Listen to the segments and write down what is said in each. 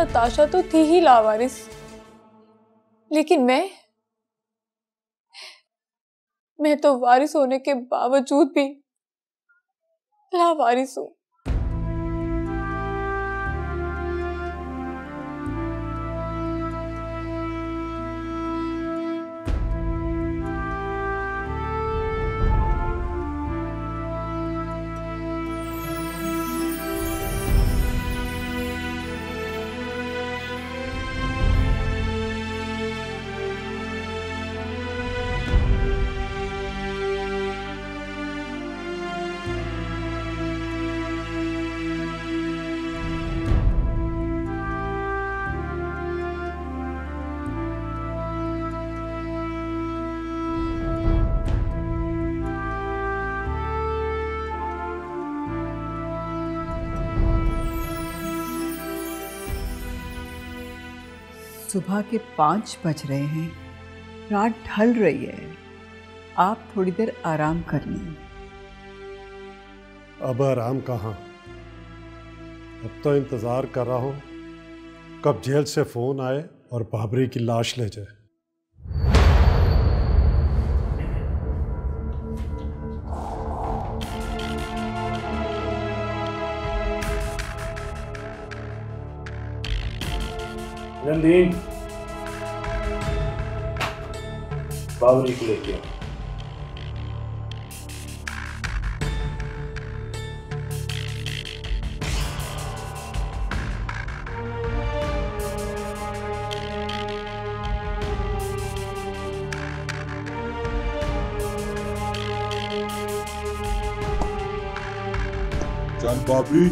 नताशा तो थी ही लावारिस, लेकिन मैं तो वारिस होने के बावजूद भी लावारिस हूं। सुबह के 5 बज रहे हैं, रात ढल रही है। आप थोड़ी देर आराम कर लें। अब आराम कहाँ, अब तो इंतजार कर रहा हूं कब जेल से फोन आए और बाबरी की लाश ले जाए। नंदीन, बाबरी को लेके आओ। जान बाबरी,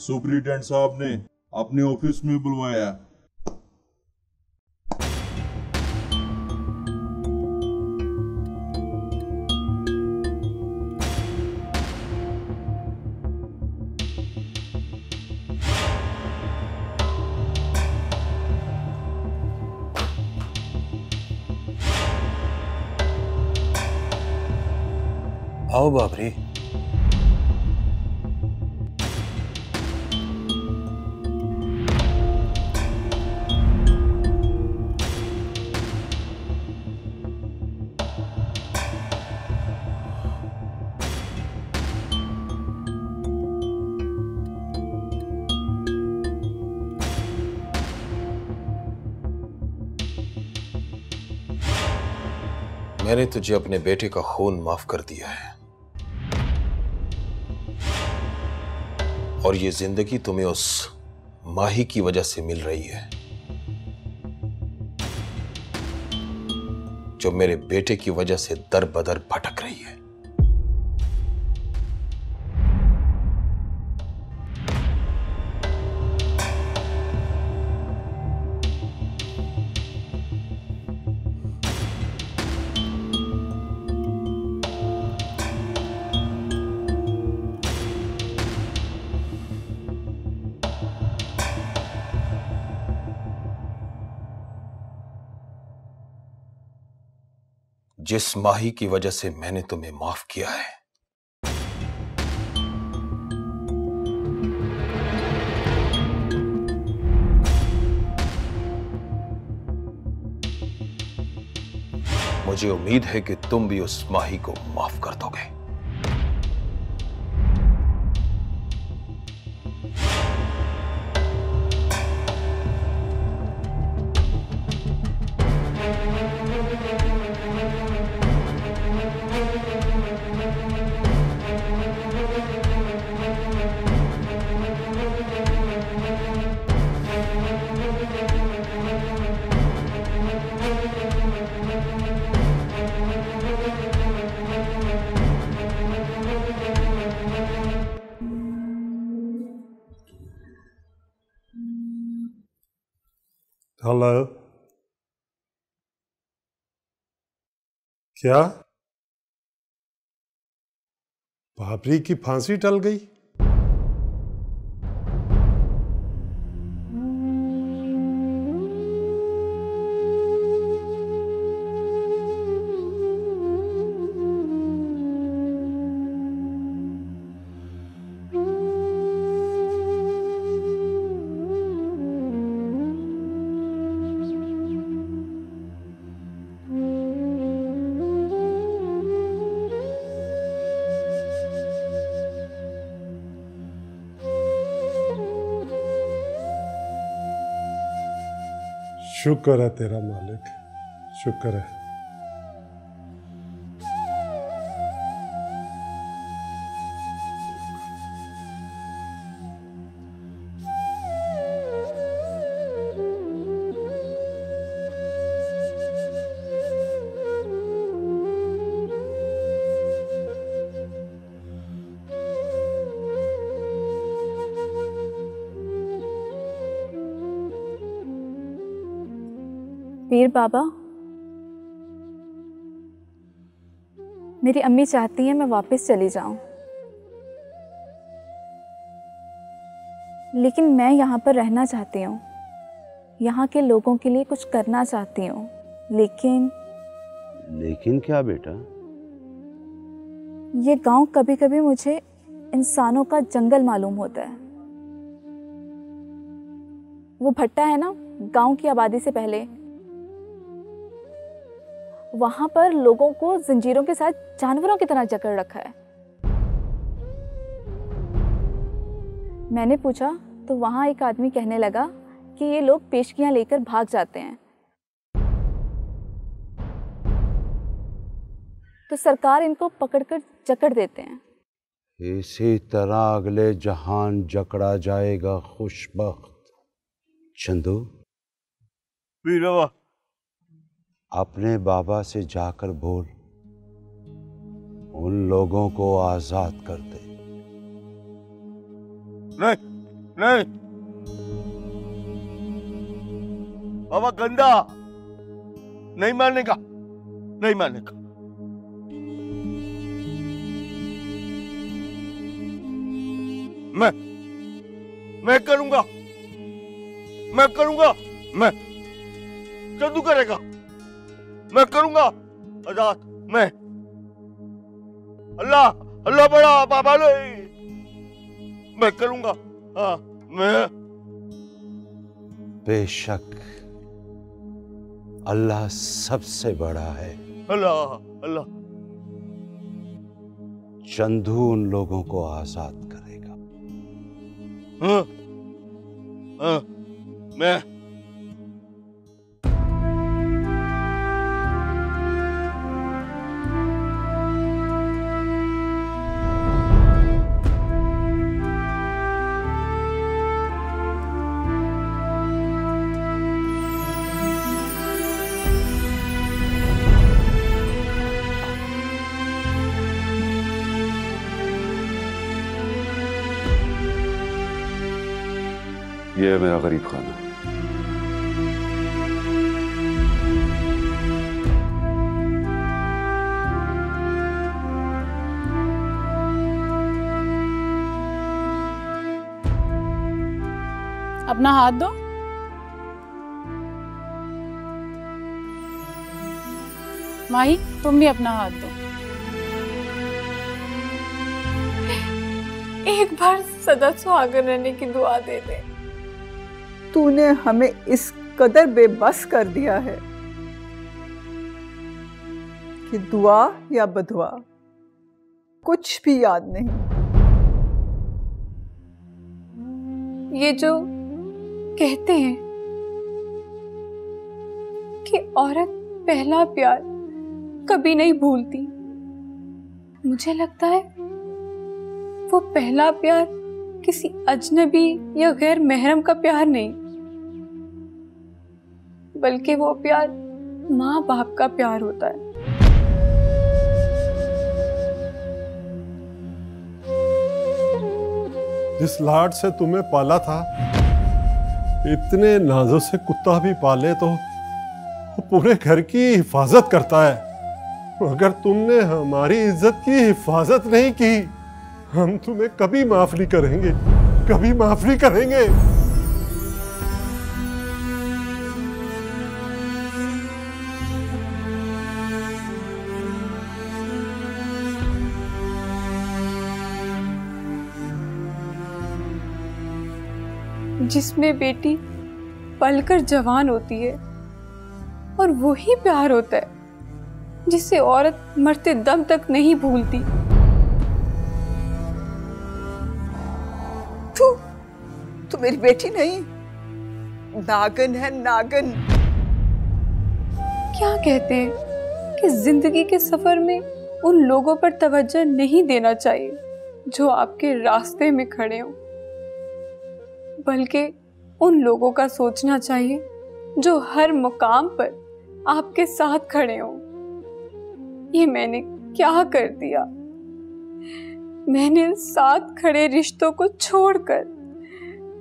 सुपरिटेंडेंट साहब ने अपने ऑफिस में बुलवाया। आओ बाबरी। मैंने तुझे अपने बेटे का खून माफ कर दिया है और ये जिंदगी तुम्हें उस माही की वजह से मिल रही है जो मेरे बेटे की वजह से दर बदर भटक रही है। जिस माही की वजह से मैंने तुम्हें माफ किया है, मुझे उम्मीद है कि तुम भी उस माही को माफ कर दोगे। हेलो, क्या बाबरी की फांसी टल गई? शुक्र है तेरा मालिक, शुक्र है। पीर बाबा, मेरी अम्मी चाहती है मैं वापस चली जाऊं, लेकिन मैं यहाँ पर रहना चाहती हूँ, यहाँ के लोगों के लिए कुछ करना चाहती हूँ, लेकिन क्या बेटा? ये गांव कभी कभी मुझे इंसानों का जंगल मालूम होता है। वो भट्टा है ना गांव की आबादी से पहले, वहां पर लोगों को जंजीरों के साथ जानवरों की तरह जकड़ रखा है। मैंने पूछा तो वहां एक आदमी कहने लगा कि ये लोग पेशगियां लेकर भाग जाते हैं, तो सरकार इनको पकड़कर जकड़ देते हैं। इसी तरह अगले जहान जकड़ा जाएगा खुशबख्त। चंदू, पीर बाबा, अपने बाबा से जाकर बोल, उन लोगों को आजाद कर दे। नहीं नहीं बाबा, गंदा नहीं मानने का, नहीं मानने का। मैं करूंगा, मैं करूंगा, मैं चंदू करेगा, मैं करूंगा आजाद। मैं अल्लाह अल्लाह बड़ा बाबा ले, मैं करूंगा। हाँ, मैं बेशक अल्लाह सबसे बड़ा है। अल्लाह अल्लाह। चंदू उन लोगों को आजाद करेगा। हाँ, हाँ, मैं ये है मेरा गरीब खाना। अपना हाथ दो। माही, तुम भी अपना हाथ दो। एक बार सदा सुहागन रहने की दुआ दे दे। तूने हमें इस कदर बेबस कर दिया है कि दुआ या बदुआ कुछ भी याद नहीं। ये जो कहते हैं कि औरत पहला प्यार कभी नहीं भूलती, मुझे लगता है वो पहला प्यार किसी अजनबी या गैर महरम का प्यार नहीं, बल्कि वो प्यार माँ बाप का प्यार होता है। जिस लाड से तुम्हें पाला था, इतने नाजों से कुत्ता भी पाले तो वो पूरे घर की हिफाजत करता है। अगर तुमने हमारी इज्जत की हिफाजत नहीं की, हम तुम्हें कभी माफ नहीं करेंगे, कभी माफ नहीं करेंगे। जिसमें बेटी पलकर जवान होती है, और वही प्यार होता है जिसे औरत मरते दम तक नहीं भूलती। तू मेरी बेटी नहीं, नागन है, नागन। क्या कहते हैं कि जिंदगी के सफर में उन लोगों पर तवज्जो नहीं देना चाहिए जो आपके रास्ते में खड़े हों, बल्कि उन लोगों का सोचना चाहिए जो हर मुकाम पर आपके साथ खड़े हों। ये मैंने क्या कर दिया? मैंने साथ खड़े रिश्तों को छोड़कर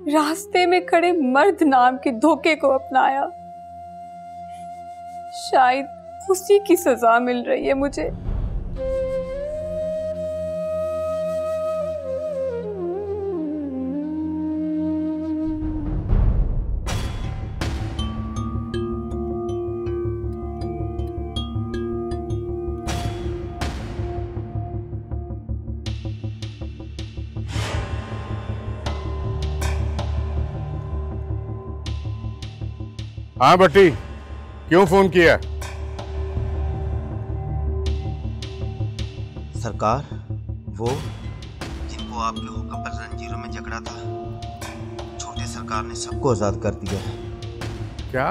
रास्ते में खड़े मर्द नाम के धोखे को अपनाया। शायद उसी की सजा मिल रही है मुझे। हाँ भट्टी, क्यों फोन किया? सरकार, वो जिनको आपके हुक्म पर जंजीरों में जकड़ा था, छोटे सरकार ने सबको आजाद कर दिया है। क्या?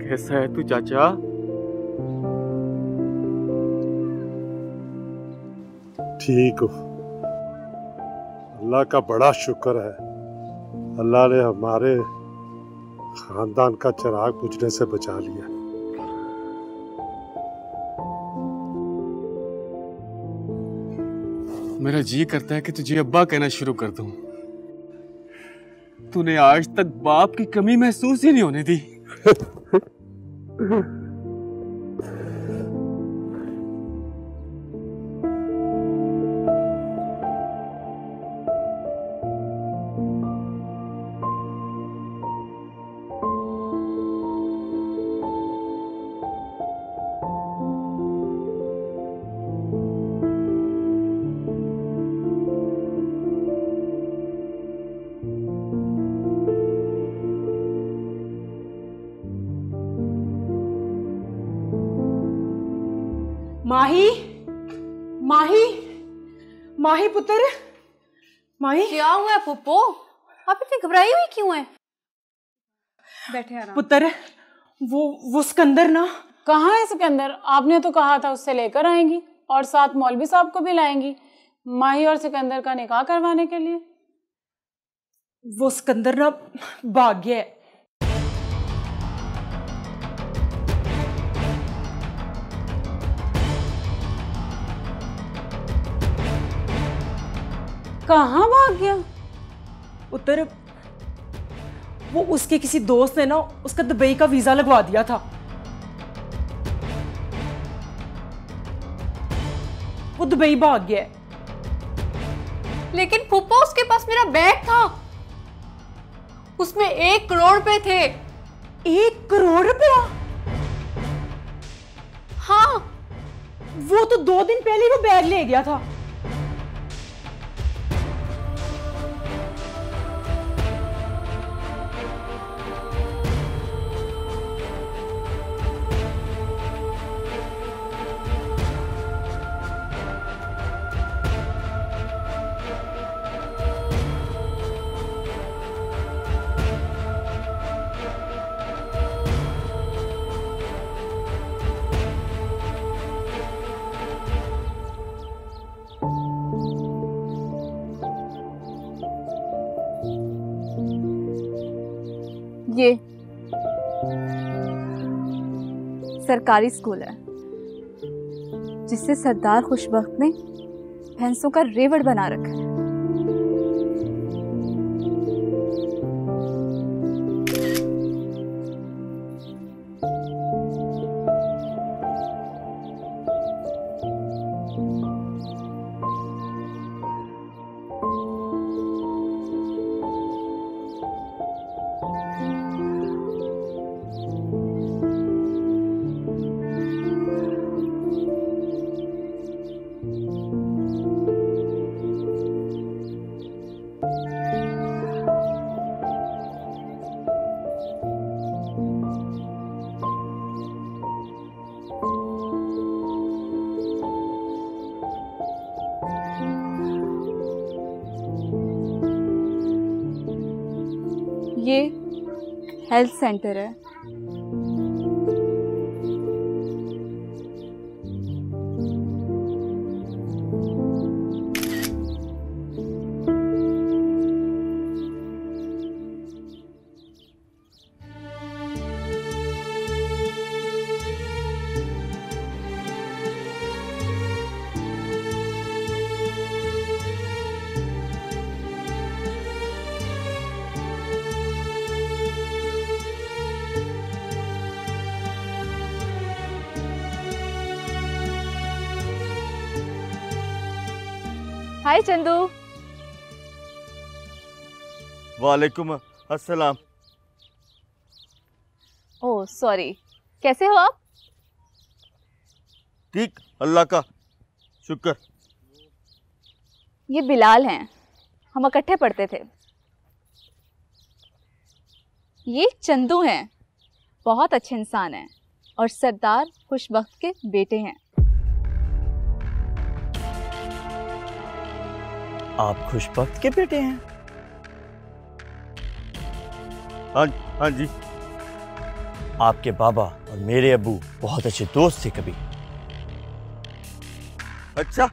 कैसा है तू चाचा? ठीक हो। अल्लाह का बड़ा शुक्र है, अल्लाह ने हमारे खानदान का चिराग बुझने से बचा लिया। मेरा जी करता है कि तुझे अब्बा कहना शुरू कर दूं। तूने आज तक बाप की कमी महसूस ही नहीं होने दी। माही, माही, माही पुत्र, माही। क्या हुआ है पुप्पो? आप इतनी घबराई हुई क्यों है? बैठे आराम। पुत्र, वो सिकंदर ना। कहाँ है सिकंदर? आपने तो कहा था उससे लेकर आएंगी और साथ मौलवी साहब को भी लाएंगी माही और सिकंदर का निकाह करवाने के लिए। वो सिकंदर ना भाग गया है। कहाँ भाग गया? पुत्र, वो उसके किसी दोस्त ने ना उसका दुबई का वीजा लगवा दिया था। वो दुबई भाग गया। लेकिन पुप्पो, उसके पास मेरा बैग था, उसमें 1 करोड़ रुपए थे। 1 करोड़ रुपया? हाँ। वो तो 2 दिन पहले वो बैग ले गया था। ये सरकारी स्कूल है जिसे सरदार खुशबख्त ने भैंसों का रेवड़ बना रखा है। ये हेल्थ सेंटर है। हाय चंदू। वालेकुम अस्सलाम। ओह सॉरी, कैसे हो आप? ठीक, अल्लाह का शुक्र। ये बिलाल हैं, हम इकट्ठे पढ़ते थे। ये चंदू हैं, बहुत अच्छे इंसान हैं और सरदार खुशबख्त के बेटे हैं। आप खुशबख्त के बेटे हैं? हाँ जी। आपके बाबा और मेरे अब्बू बहुत अच्छे दोस्त थे कभी। अच्छा,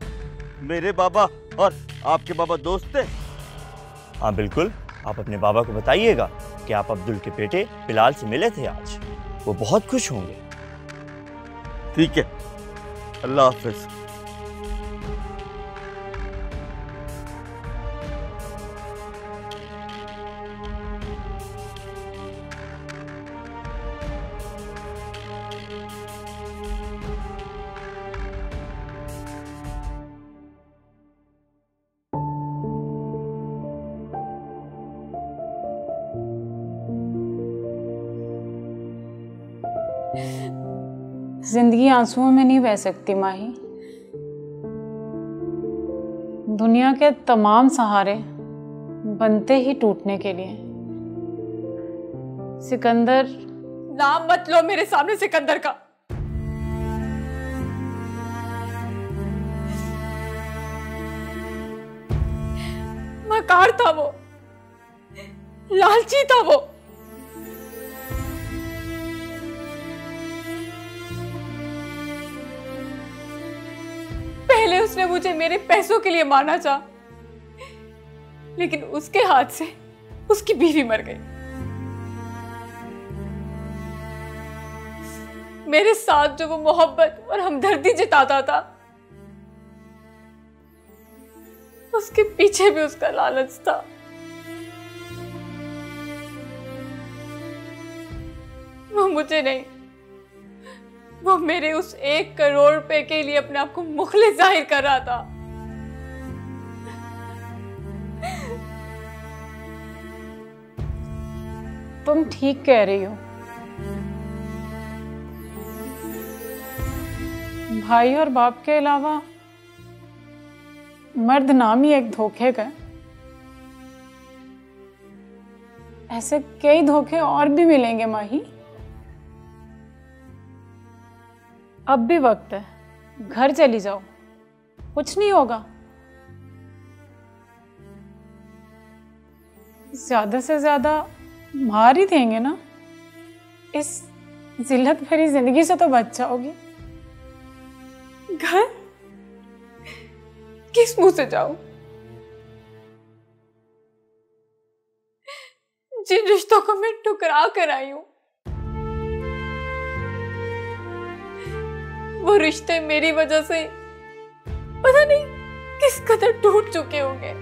मेरे बाबा और आपके बाबा दोस्त थे? हाँ बिल्कुल, आप अपने बाबा को बताइएगा कि आप अब्दुल के बेटे बिलाल से मिले थे आज, वो बहुत खुश होंगे। ठीक है, अल्लाह हाफिज। जिंदगी आंसुओं में नहीं बह सकती माही। दुनिया के तमाम सहारे बनते ही टूटने के लिए। सिकंदर, नाम मत लो मेरे सामने सिकंदर का। मकार था वो, लालची था वो। पहले उसने मुझे मेरे पैसों के लिए मारना चाहा, लेकिन उसके हाथ से उसकी बीवी मर गई। मेरे साथ जो वो मोहब्बत और हमदर्दी जताता था, उसके पीछे भी उसका लालच था। वो मुझे नहीं, वो मेरे उस 1 करोड़ रुपए के लिए अपने आप को मुखलिस जाहिर कर रहा था। तुम ठीक कह रही हो। भाई और बाप के अलावा मर्द नाम ही एक धोखे का। ऐसे कई धोखे और भी मिलेंगे माही। अब भी वक्त है, घर चली जाओ, कुछ नहीं होगा। ज्यादा से ज्यादा मार ही देंगे ना, इस जिल्लत भरी जिंदगी से तो बच जाओगी। घर किस मुंह से जाऊं? जिन रिश्तों को मैं ठुकरा कर आई हूं, वो रिश्ते मेरी वजह से पता नहीं किस कदर टूट चुके होंगे।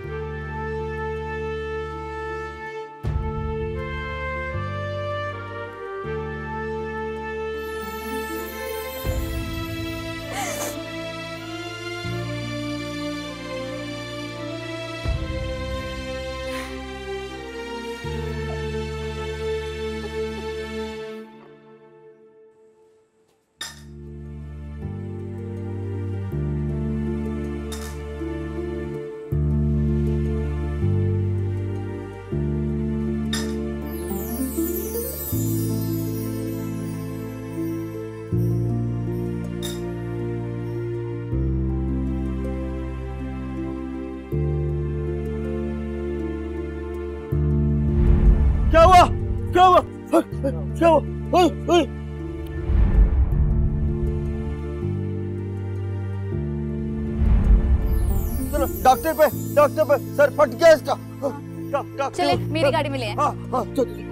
क्या हुआ? क्या हुआ? क्या हुआ? चलो डॉक्टर पे सर फट गया इसका। चले मेरी गाड़ी में ले आए। हाँ हाँ चलो।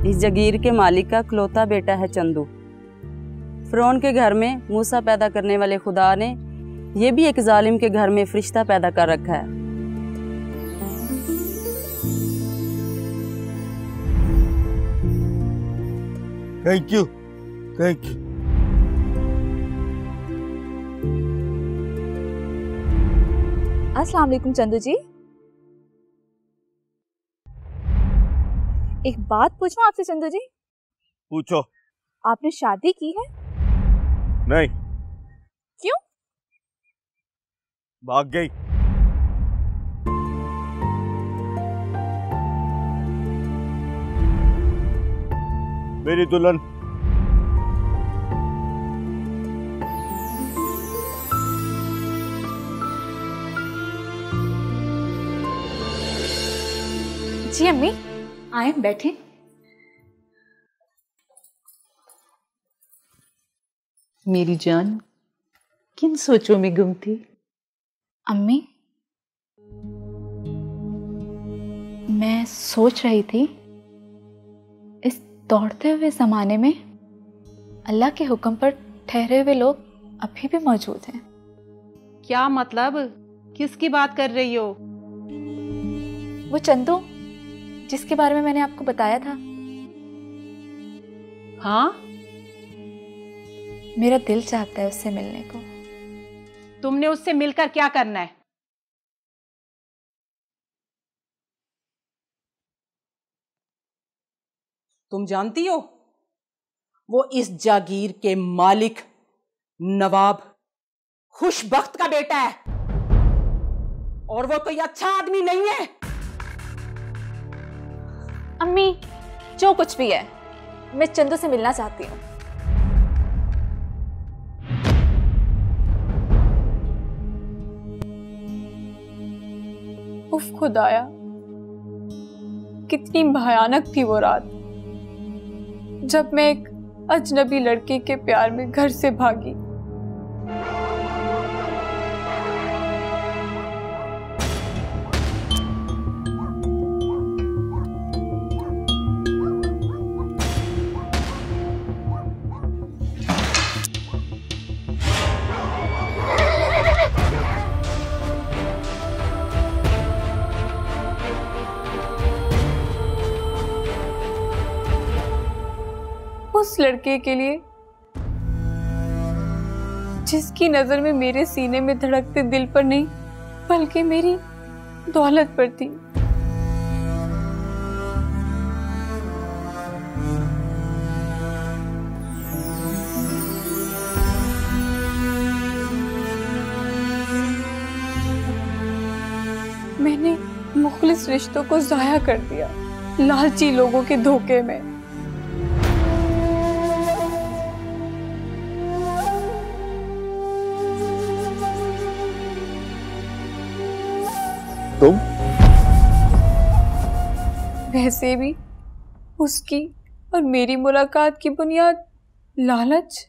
इस जगीर के मालिक का इकलौता बेटा है चंदू। फिरौन के घर में मूसा पैदा करने वाले खुदा ने ये भी एक जालिम के घर में फरिश्ता पैदा कर रखा है। Thank you, thank you. अस्सलाम वालेकुम चंदू जी। एक बात पूछूं आपसे चंदू जी? पूछो। आपने शादी की है? नहीं। क्यों? भाग गई। मेरी दुल्हन जी अम्मी आए बैठे। मेरी जान किन सोचों में गुम थी? अम्मी मैं सोच रही थी इस दौड़ते हुए जमाने में अल्लाह के हुक्म पर ठहरे हुए लोग अभी भी मौजूद हैं। क्या मतलब? किसकी बात कर रही हो? वो चंदू जिसके बारे में मैंने आपको बताया था। हाँ? मेरा दिल चाहता है उससे मिलने को। तुमने उससे मिलकर क्या करना है? तुम जानती हो वो इस जागीर के मालिक नवाब खुशबख्त का बेटा है और वो कोई अच्छा आदमी नहीं है। अम्मी जो कुछ भी है मैं चंदू से मिलना चाहती हूँ। उफ खुदाया कितनी भयानक थी वो रात जब मैं एक अजनबी लड़के के प्यार में घर से भागी। उस लड़के के लिए जिसकी नजर में मेरे सीने में धड़कते दिल पर नहीं बल्कि मेरी दौलत पर थी। मैंने मुखलिस रिश्तों को जाया कर दिया लालची लोगों के धोखे में। तुम? वैसे भी उसकी और मेरी मुलाकात की बुनियाद लालच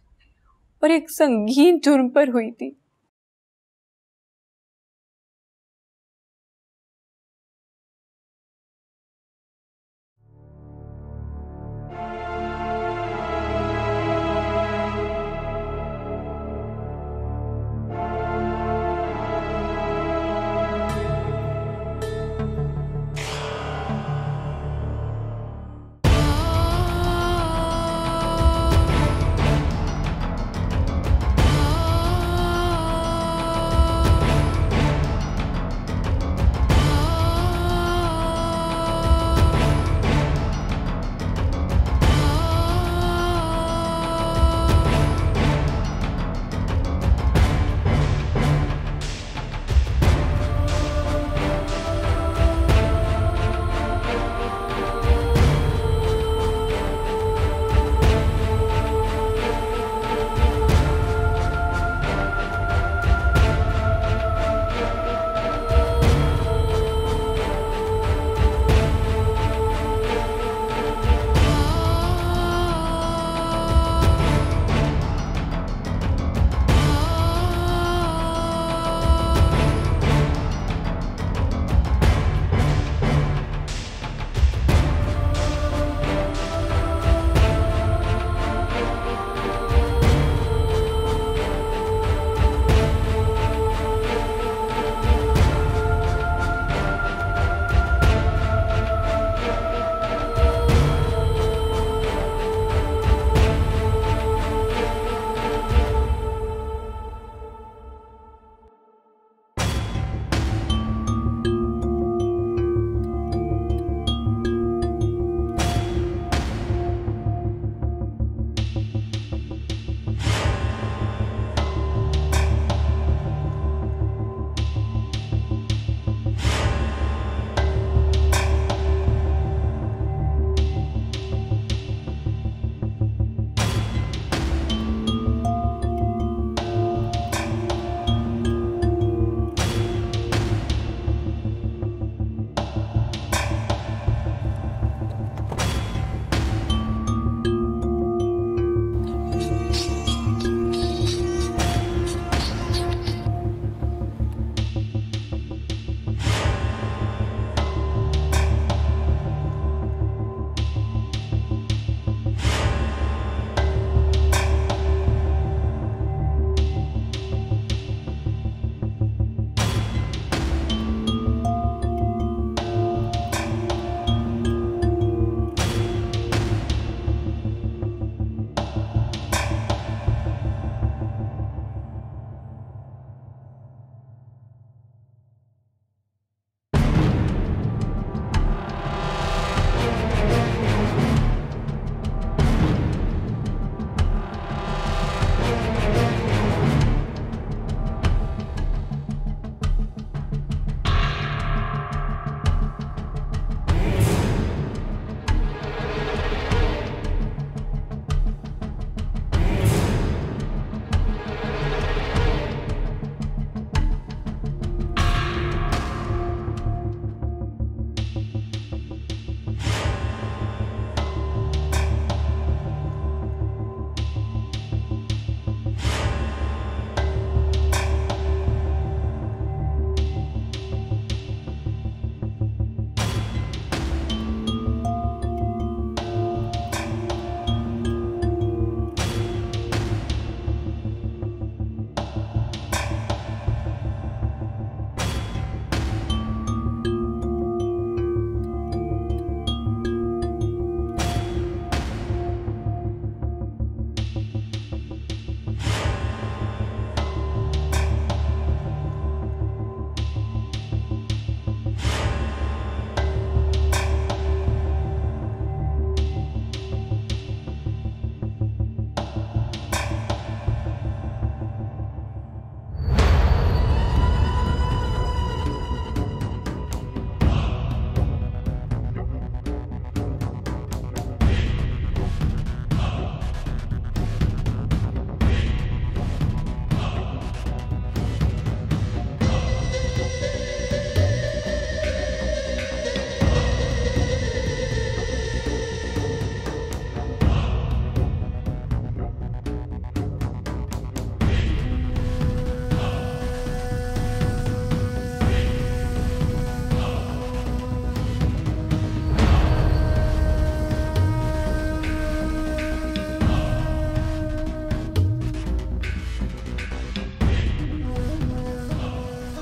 और एक संगीन जुर्म पर हुई थी।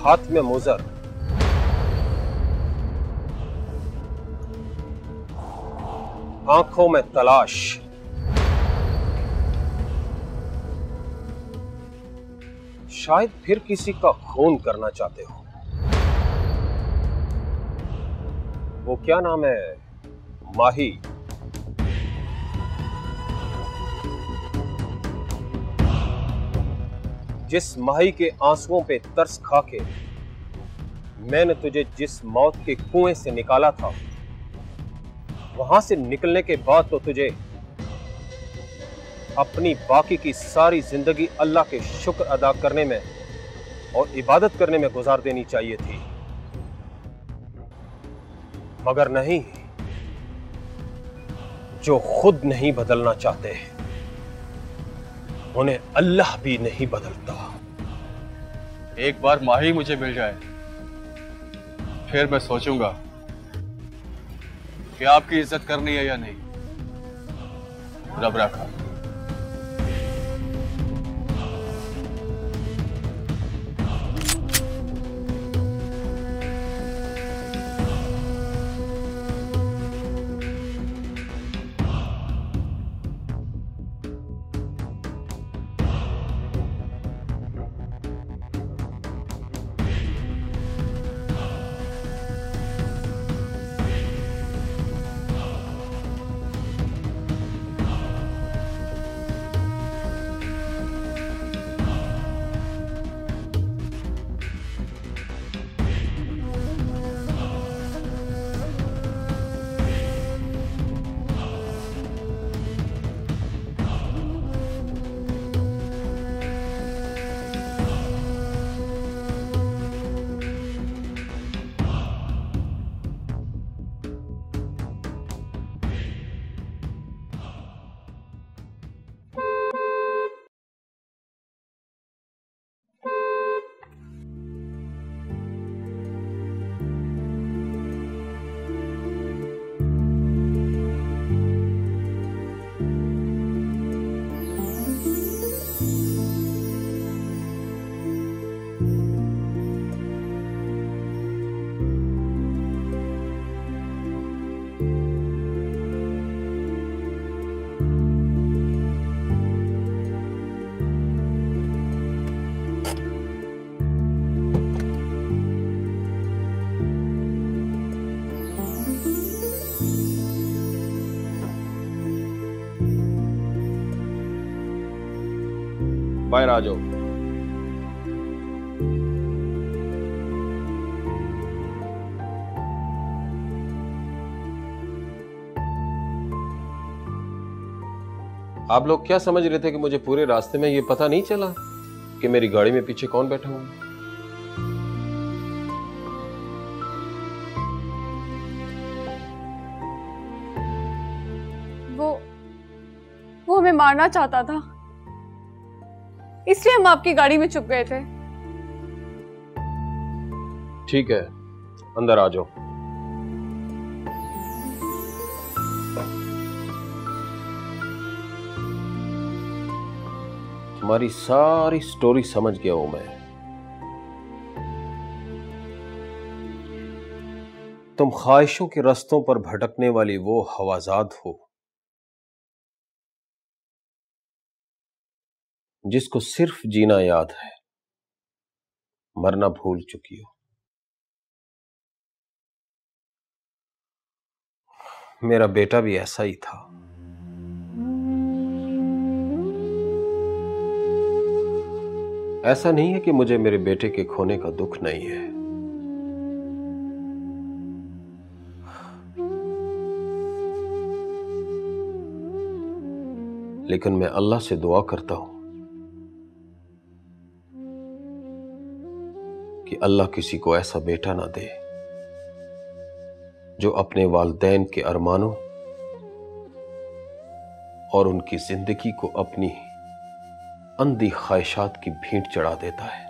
हाथ में मुजर, आंखों में तलाश, शायद फिर किसी का खून करना चाहते हो। वो क्या नाम है, माही। जिस माही के आंसुओं पे तरस खा के मैंने तुझे जिस मौत के कुएं से निकाला था, वहां से निकलने के बाद तो तुझे अपनी बाकी की सारी जिंदगी अल्लाह के शुक्र अदा करने में और इबादत करने में गुजार देनी चाहिए थी, मगर नहीं। जो खुद नहीं बदलना चाहते उन्हें अल्लाह भी नहीं बदलता। एक बार माही मुझे मिल जाए, फिर मैं सोचूंगा कि आपकी इज्जत करनी है या नहीं। रब रखा। बाहर आ जाओ। आप लोग क्या समझ रहे थे कि मुझे पूरे रास्ते में ये पता नहीं चला कि मेरी गाड़ी में पीछे कौन बैठा हुआ है? वो हमें मारना चाहता था, इसलिए हम आपकी गाड़ी में छुप गए थे। ठीक है, अंदर आ जाओ। तुम्हारी सारी स्टोरी समझ गया हूं मैं। तुम ख्वाहिशों के रस्तों पर भटकने वाली वो हवाजाद हो जिसको सिर्फ जीना याद है, मरना भूल चुकी हो। मेरा बेटा भी ऐसा ही था। ऐसा नहीं है कि मुझे मेरे बेटे के खोने का दुख नहीं है, लेकिन मैं अल्लाह से दुआ करता हूं कि अल्लाह किसी को ऐसा बेटा ना दे जो अपने वालिदैन के अरमानों और उनकी जिंदगी को अपनी अंधी ख्वाहिशात की भींट चढ़ा देता है।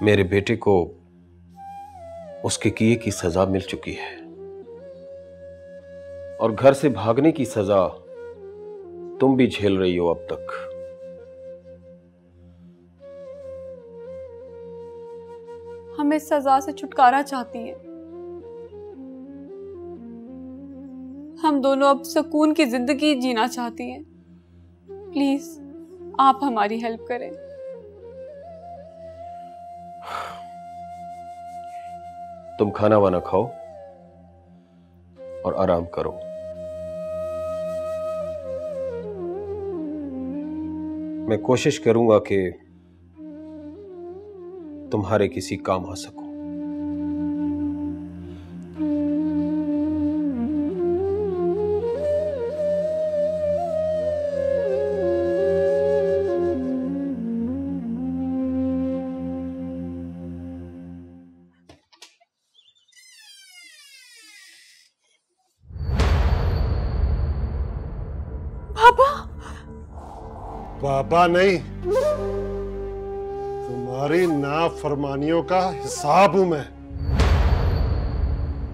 मेरे बेटे को उसके किए की सजा मिल चुकी है और घर से भागने की सजा तुम भी झेल रही हो अब तक। हम इस सजा से छुटकारा चाहती हैं। हम दोनों अब सुकून की जिंदगी जीना चाहती हैं। प्लीज आप हमारी हेल्प करें। तुम खाना वाना खाओ और आराम करो। मैं कोशिश करूंगा कि तुम्हारे किसी काम आ सकूं। बाबा नहीं, तुम्हारी नाफरमानियों का हिसाब हूं मैं।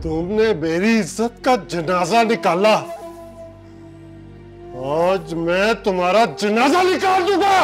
तुमने मेरी इज्जत का जनाजा निकाला, आज मैं तुम्हारा जनाजा निकाल दूंगा।